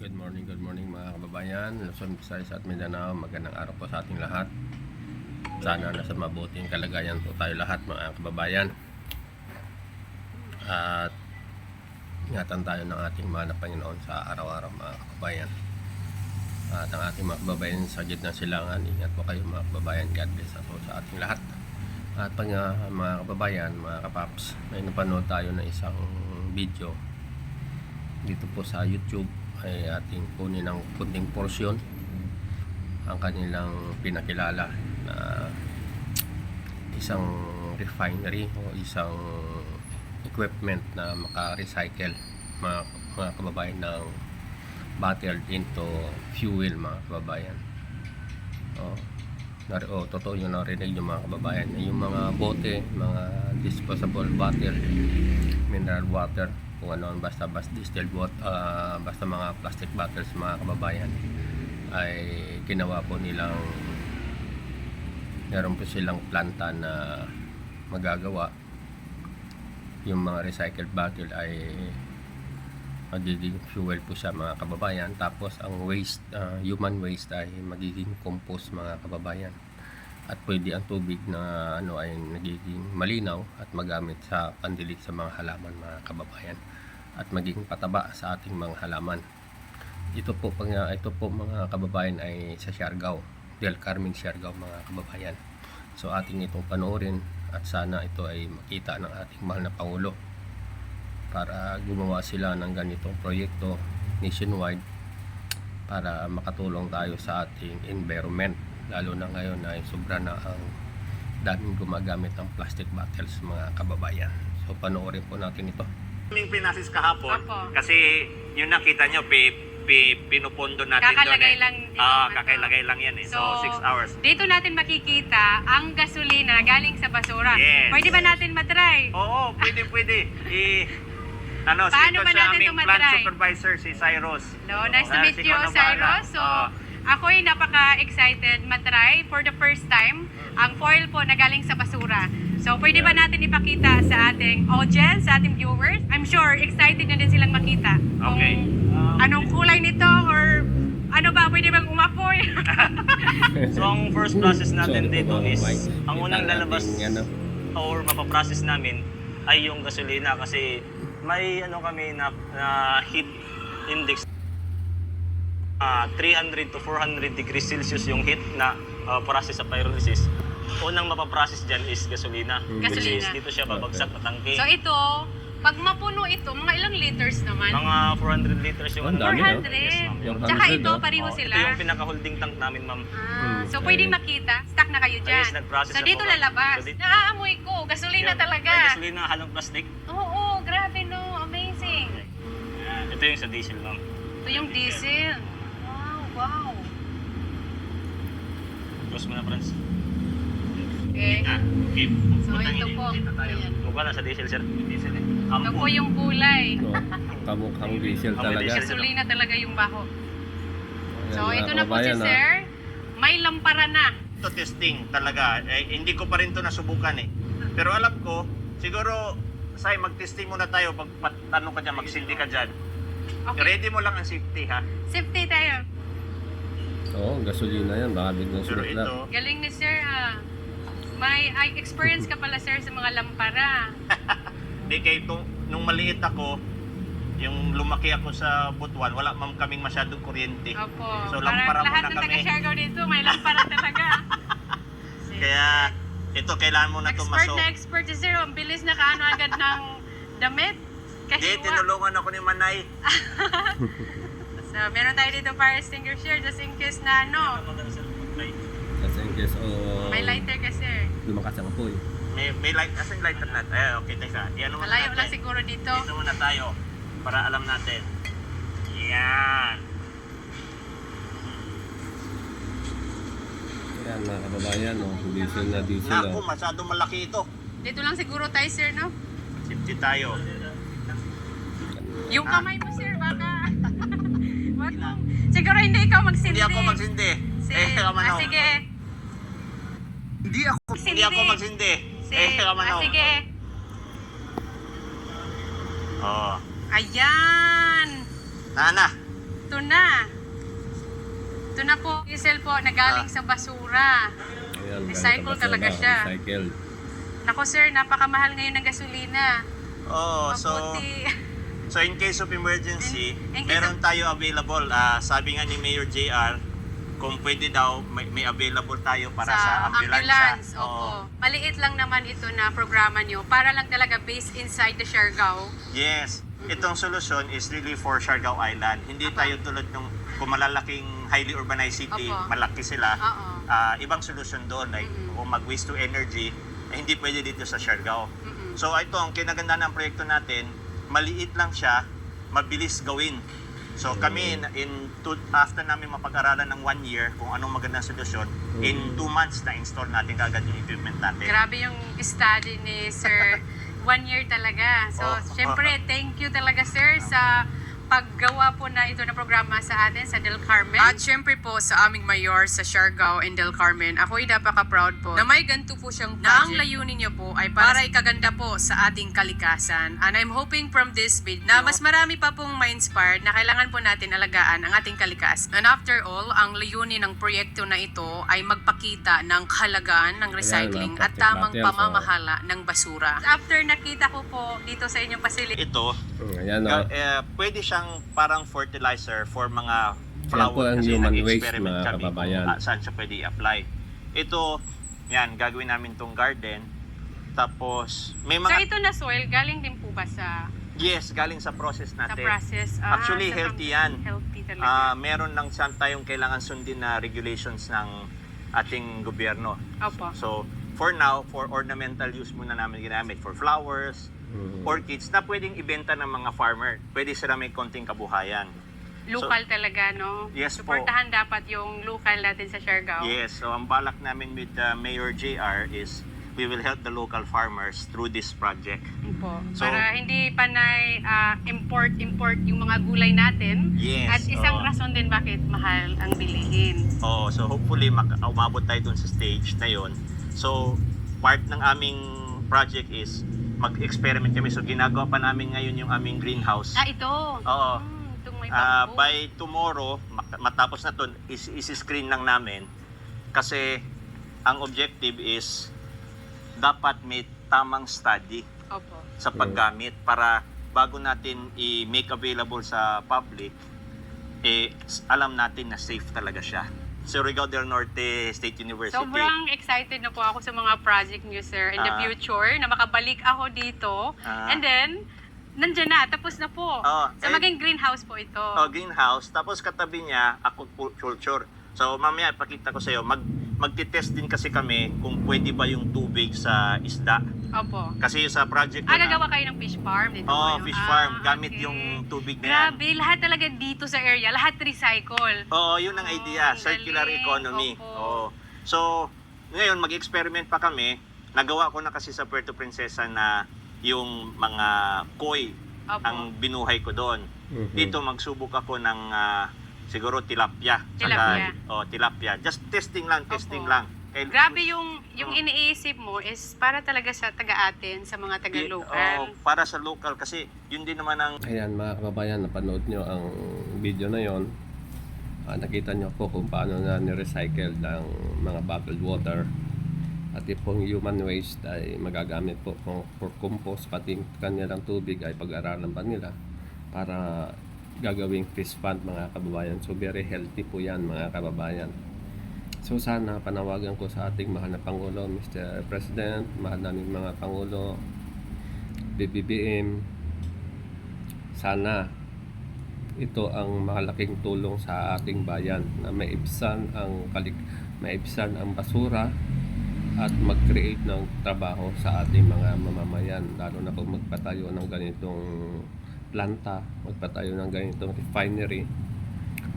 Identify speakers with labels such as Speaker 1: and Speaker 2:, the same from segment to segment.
Speaker 1: Good morning mga kababayan, Luzon, Visayas at Mindanao. Magandang araw po sa ating lahat. Sana nasa mabuting kalagayan po tayo lahat mga kababayan. At ingatan tayo ng ating mahal na Panginoon sa araw-araw mga kababayan. At ang ating mga kababayan sa gitna silangan, ingat po kayo mga kababayan. God bless po sa ating lahat. At pag mga kababayan, mga kapaps, may napanood tayo ng isang video dito po sa YouTube. Ay ating kunin ng kunting porsyon ang kanilang pinakilala na isang refinery o isang equipment na maka-recycle mga kababayan ng bottled into fuel mga kababayan. Totoo yung narinig yung mga kababayan, yung mga bote, mga disposable bottle, mineral water, kung ano, basta distilled water, basta mga plastic bottles mga kababayan, ay ginawa po nilang, meron po silang planta na magagawa yung mga recycled bottle ay magiging fuel po siya mga kababayan. Tapos ang waste, human waste ay magiging compost mga kababayan, at pwede ang tubig na ay nagiging malinaw at magamit sa pandilig sa mga halaman mga kababayan, at maging pataba sa ating mga halaman. Ito po mga kababayan ay sa Siargao, Del Carmen, Siargao mga kababayan. So ating itong panoorin at sana ito ay makita ng ating mahal na Pangulo para gumawa sila ng ganitong proyekto nationwide para makatulong tayo sa ating environment, lalo na ngayon ay sobra na ang daming gumagamit ng plastic bottles mga kababayan. So panoorin po natin ito.
Speaker 2: Kaming pinasis kahapon.
Speaker 3: Opo.
Speaker 2: Kasi yung nakita nyo, pinupondo natin
Speaker 3: Kakalagay
Speaker 2: doon
Speaker 3: lang
Speaker 2: eh.
Speaker 3: din
Speaker 2: Kakalagay lang yan eh. So 6 hours.
Speaker 3: Dito natin makikita ang gasolina galing sa basura.
Speaker 2: Yes.
Speaker 3: Pwede ba natin matry?
Speaker 2: Oo, pwede.
Speaker 3: Paano
Speaker 2: Paano
Speaker 3: ba
Speaker 2: sa
Speaker 3: natin
Speaker 2: aming
Speaker 3: ito
Speaker 2: plant
Speaker 3: matry?
Speaker 2: supervisor, si Cyrus.
Speaker 3: No, nice to
Speaker 2: Ah,
Speaker 3: meet
Speaker 2: si
Speaker 3: you,
Speaker 2: Kono bahala.
Speaker 3: Cyrus. So, ako'y napaka-excited matry for the first time ang foil po na galing sa basura. So, pwede ba natin ipakita sa ating audience, sa ating viewers? I'm sure excited na din silang makita.
Speaker 2: Okay.
Speaker 3: Kung anong kulay nito or ano ba, pwede bang umapoy?
Speaker 2: So ang first process natin
Speaker 1: Sorry
Speaker 2: dito
Speaker 1: po,
Speaker 2: is,
Speaker 1: Mike.
Speaker 2: ang unang
Speaker 1: Kita
Speaker 2: lalabas
Speaker 1: natin,
Speaker 2: or mapaprocess namin ay yung gasolina, kasi may kami na heat index 300 to 400 degrees Celsius yung heat na process sa pyrolysis. Unang mapaprocess dyan is gasolina. Which is
Speaker 3: Gasolina.
Speaker 2: dito siya babagsak na tangke.
Speaker 3: So, ito, pag mapuno ito, mga ilang liters naman?
Speaker 2: Mga 400 liters yung
Speaker 1: Ang dami, no?
Speaker 3: 400.
Speaker 2: Yes, ma'am.
Speaker 1: Yung
Speaker 3: Tsaka
Speaker 1: 100,
Speaker 3: ito,
Speaker 1: no?
Speaker 3: pareho sila.
Speaker 2: Ito yung pinaka-holding tank namin, ma'am.
Speaker 3: So, pwedeng makita. Stuck na kayo dyan.
Speaker 2: Yes, nag-process
Speaker 3: So,
Speaker 2: na
Speaker 3: dito
Speaker 2: po kami.
Speaker 3: lalabas.
Speaker 2: So, dito-
Speaker 3: Naaamoy ko. Gasolina talaga.
Speaker 2: May gasolina, halong plastic.
Speaker 3: Oo, grabe no. Amazing.
Speaker 2: Ito yung sa diesel, ma'am.
Speaker 3: Ito yung diesel. Wow.
Speaker 2: Close mo na, friends.
Speaker 3: Okay.
Speaker 2: Okay.
Speaker 3: So, ito po. Ayan.
Speaker 2: Mukha na sa diesel, sir. Diesel eh.
Speaker 3: Ito po yung kulay.
Speaker 1: No, kamukhang diesel
Speaker 2: Amoy
Speaker 1: talaga.
Speaker 2: diesel.
Speaker 3: Gasolina talaga yung baho.
Speaker 1: Ayan,
Speaker 3: So,
Speaker 1: mga
Speaker 3: ito na po si
Speaker 1: kababayan,
Speaker 3: sir. May lampara na.
Speaker 2: Ito testing talaga. Hindi ko pa rin to nasubukan eh. Pero alam ko, siguro, Sai, mag-testing muna tayo. Pag tanong ka dyan, magsindi ka dyan.
Speaker 3: Okay.
Speaker 2: Ready mo lang ang safety, ha?
Speaker 3: Safety tayo.
Speaker 1: Oo, gasolina yan, baka biglang
Speaker 2: Pero
Speaker 1: sulat lang.
Speaker 2: ito,
Speaker 3: Galing ni sir ah. May experience ka pala sir sa mga lampara.
Speaker 2: di kay nung maliit ako, yung lumaki ako sa Butuan, wala man kaming masyadong kuryente.
Speaker 3: Opo.
Speaker 2: So,
Speaker 3: Parang
Speaker 2: lampara
Speaker 3: lahat
Speaker 2: muna
Speaker 3: ng
Speaker 2: kami.
Speaker 3: taga-Siargao dito may lampara talaga.
Speaker 2: Kaya, ito, kailangan mo na ito
Speaker 3: expert na expert si sir. Ang bilis na kaano agad ng damit.
Speaker 2: Di,
Speaker 3: Kasi
Speaker 2: tinulungan ako ni Manay.
Speaker 3: So, meron tayo dito fire extinguisher just in case na ano.
Speaker 1: Kasi in case
Speaker 3: May lighter kasi.
Speaker 1: lumakas ang apoy.
Speaker 2: May light, asan lighter natin? Okay, teka. Yan muna
Speaker 3: Malayo lang
Speaker 2: natin.
Speaker 3: siguro dito.
Speaker 2: Dito muna tayo para alam natin. Yan.
Speaker 1: Ayan mga kababayan, diesel na diesel.
Speaker 2: Naku, masyadong malaki ito.
Speaker 3: Dito lang siguro tayo sir, no?
Speaker 2: Safety tayo.
Speaker 3: Yung kamay mo sir, baka. Wag mo. Siguro hindi ikaw magsindi.
Speaker 2: Hindi ako magsindi. Kamano.
Speaker 3: Sige.
Speaker 2: Hindi ako magsindi. Kamano.
Speaker 3: Sige.
Speaker 2: Oh.
Speaker 3: Ayan.
Speaker 2: Nana.
Speaker 3: Ito na. Ito na po, diesel po na galing sa basura.
Speaker 1: Ayan,
Speaker 3: Recycle
Speaker 1: ganito
Speaker 3: talaga
Speaker 1: basura,
Speaker 3: siya.
Speaker 1: Recycled.
Speaker 3: Nako sir, napakamahal ngayon ng gasolina.
Speaker 2: Oo,
Speaker 3: Mabuti.
Speaker 2: so in case of emergency,
Speaker 3: In case
Speaker 2: meron tayo available. Sabi nga ni Mayor JR, kung pwede daw, may available tayo para sa ambulansya.
Speaker 3: Opo.
Speaker 2: Oo.
Speaker 3: Maliit lang naman ito na programa nyo. Para lang talaga based inside the Siargao.
Speaker 2: Yes. Itong solusyon is really for Siargao Island. Hindi tayo tulad nung kung malalaking highly urbanized city,
Speaker 3: Opo.
Speaker 2: malaki sila.
Speaker 3: Oo.
Speaker 2: Ibang solusyon doon, like kung mag-waste to energy, hindi pwede dito sa Siargao. So ito, ang kinagandaan ng proyekto natin, maliit lang siya, mabilis gawin. So kami, after namin mapag-aralan ng 1 year kung anong magandang solusyon, in 2 months na-install natin kagad yung equipment natin.
Speaker 3: Grabe yung study ni Sir. 1 year talaga. So, syempre, thank you talaga, Sir, sa paggawa po na ito na programa sa atin sa Del Carmen. At syempre po sa aming mayor sa Siargao and Del Carmen, ako'y napaka-proud po na may ganito po siyang project. Na ang layunin niyo po ay para ikaganda po sa ating kalikasan. And I'm hoping from this video na mas marami pa pong ma-inspired na kailangan po natin alagaan ang ating kalikasan. And after all, ang layunin ng proyekto na ito ay magpakita ng kahalagaan ng recycling
Speaker 1: mga
Speaker 3: at tamang
Speaker 1: plastic materials,
Speaker 3: pamamahala ng basura. After nakita ko po dito sa inyong facility,
Speaker 2: Ito,
Speaker 1: Ayan o.
Speaker 2: pwede siyang parang fertilizer for mga
Speaker 1: Yan po
Speaker 2: flower
Speaker 1: ang
Speaker 2: kasi
Speaker 1: human waste,
Speaker 2: nag-experiment
Speaker 1: mga
Speaker 2: kami
Speaker 1: kababayan.
Speaker 2: kung saan siya pwede i-apply. Ito, yan, gagawin namin tong garden. Tapos, may
Speaker 3: so
Speaker 2: mga...
Speaker 3: ito na soil, galing din po ba sa
Speaker 2: Yes, galing sa process natin.
Speaker 3: process?
Speaker 2: Actually,
Speaker 3: sa
Speaker 2: healthy yan.
Speaker 3: Healthy talaga.
Speaker 2: Meron lang saan tayong kailangan sundin na regulations ng ating gobyerno.
Speaker 3: Opo.
Speaker 2: So, for now, for ornamental use muna namin ginamit. For flowers, orchids, na pwedeng ibenta ng mga farmer. Pwede sila may konting kabuhayan.
Speaker 3: Local talaga, no?
Speaker 2: Yes po.
Speaker 3: Suportahan dapat yung local natin sa Siargao.
Speaker 2: Yes, so ang balak namin with Mayor JR is we will help the local farmers through this project.
Speaker 3: Po.
Speaker 2: So-
Speaker 3: Para hindi panay import yung mga gulay natin.
Speaker 2: Yes,
Speaker 3: At isang
Speaker 2: oo.
Speaker 3: rason din bakit mahal ang bilihin.
Speaker 2: Oh, so hopefully umabot tayo dun sa stage na yon. So part ng aming project is mag-experiment kami. So ginagawa pa namin ngayon yung aming greenhouse.
Speaker 3: Ito.
Speaker 2: Oo.
Speaker 3: Itong may bamboo.
Speaker 2: By tomorrow, matapos na to, isi-screen lang namin. Kasi ang objective is dapat may tamang study
Speaker 3: Opo.
Speaker 2: sa paggamit para bago natin i-make available sa public, alam natin na safe talaga siya. Surigao del Norte State University.
Speaker 3: Sobrang excited na po ako sa mga project niyo, sir, in the future, na makabalik ako dito. And then, nandyan na, tapos na po. So, maging greenhouse po ito.
Speaker 2: Greenhouse. Tapos katabi niya, aquaculture. So, mamaya, ipakita ko sa iyo, magti-test din kasi kami kung pwede ba yung tubig sa isda.
Speaker 3: Opo.
Speaker 2: Kasi sa project ko
Speaker 3: Gagawa kayo ng fish farm dito?
Speaker 2: Oo, fish farm. Gamit
Speaker 3: okay.
Speaker 2: yung tubig na yan.
Speaker 3: Grabe, lahat talaga dito sa area, lahat recycle.
Speaker 2: Oo, yun ang idea.
Speaker 3: ang
Speaker 2: Circular
Speaker 3: galing.
Speaker 2: economy.
Speaker 3: Opo.
Speaker 2: Oo. So, ngayon, mag-experiment pa kami. Nagawa ko na kasi sa Puerto Princesa na yung mga koi
Speaker 3: Opo.
Speaker 2: ang binuhay ko doon. Dito, magsubok ako ng siguro tilapia.
Speaker 3: Tilapia.
Speaker 2: Tilapia. Just testing lang, testing
Speaker 3: Opo.
Speaker 2: lang.
Speaker 3: Grabe yung iniisip mo is para talaga sa taga-atin, sa mga taga-local.
Speaker 2: Para sa local kasi yun din naman ang
Speaker 1: Ayan mga kababayan, napanood nyo ang video na yon. Nakita nyo po kung paano na ni-recycle ng mga bottled water. At yung human waste ay magagamit po for compost, pati kanilang tubig ay pag-aralan pa nila para gagawing fish pond mga kababayan. So very healthy po yan mga kababayan. So sana panawagan ko sa ating mahal na Pangulo, Mr. President, mahal naming mga Pangulo, BBBM, sana ito ang malaking tulong sa ating bayan na maibsan ang basura at mag-create ng trabaho sa ating mga mamamayan, lalo na kung magpatayo ng ganitong planta, magpatayo ng ganitong refinery.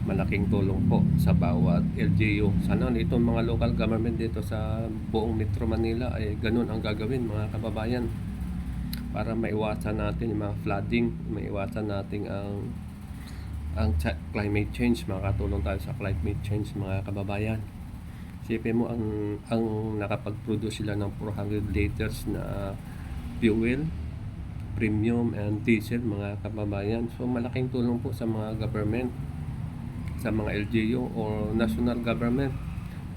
Speaker 1: Malaking tulong po sa bawat LGU. Sana itong mga local government dito sa buong Metro Manila ay ganun ang gagawin mga kababayan para maiwasan natin yung mga flooding, maiwasan natin ang climate change. Makatulong tayo sa climate change mga kababayan. Isipin mo ang nakapag-produce sila ng 400 liters na fuel, premium and diesel mga kababayan. So malaking tulong po sa mga government sa mga LGU o national government.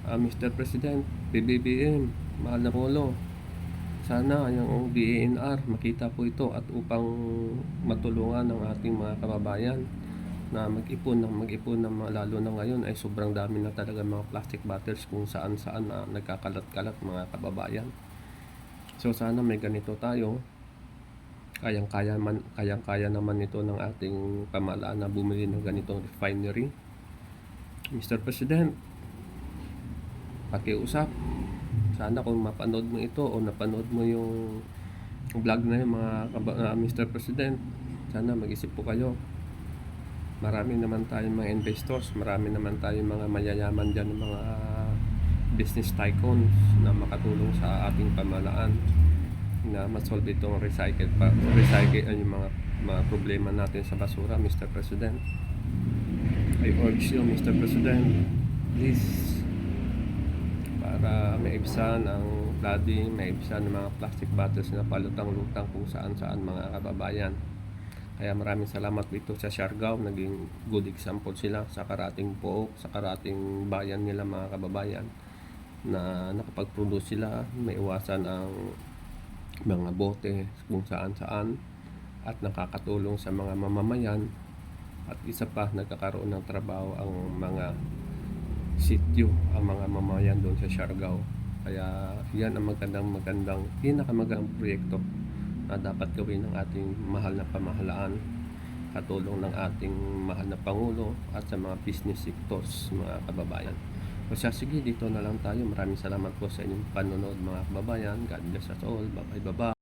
Speaker 1: Mr. President, PBBM, mahal na Polo, sana yung DENR makita po ito at upang matulungan ng ating mga kababayan na mag-ipon ng lalo na ngayon ay sobrang dami na talaga mga plastic bottles kung saan na nagkakalat-kalat mga kababayan. So sana may ganito tayo. Kayang-kaya naman ito ng ating pamahalaan na bumili ng ganitong refinery. Mr. President, pakiusap. Sana kung mapanood mo ito o napanood mo yung vlog na yung Mr. President, sana mag-isip po kayo. Marami naman tayong mga investors, marami naman tayong mga mayayaman dyan, mga business tycoons na makatulong sa ating pamahalaan na masolve itong recycle yung mga problema natin sa basura, Mr. President. I urge you, Mr. President, please, para maibsan ang flooding, maibsan ang mga plastic bottles na palutang-lutang kung saan-saan mga kababayan. Kaya maraming salamat dito sa Siargao, naging good example sila sa karating Pook, sa karating bayan nila mga kababayan na nakapag-produce sila, may iwasan ang mga bote kung saan-saan at nakakatulong sa mga mamamayan at isa pa nagkakaroon ng trabaho ang mga sityo, ang mga mamamayan doon sa Siargao. Kaya yan ang magandang pinakamagandang proyekto na dapat gawin ng ating mahal na pamahalaan, katulong ng ating mahal na Pangulo at sa mga business sectors mga kababayan. O siya, sige, dito na lang tayo. Maraming salamat po sa inyong panonood mga kababayan. God bless us all. Bye bye.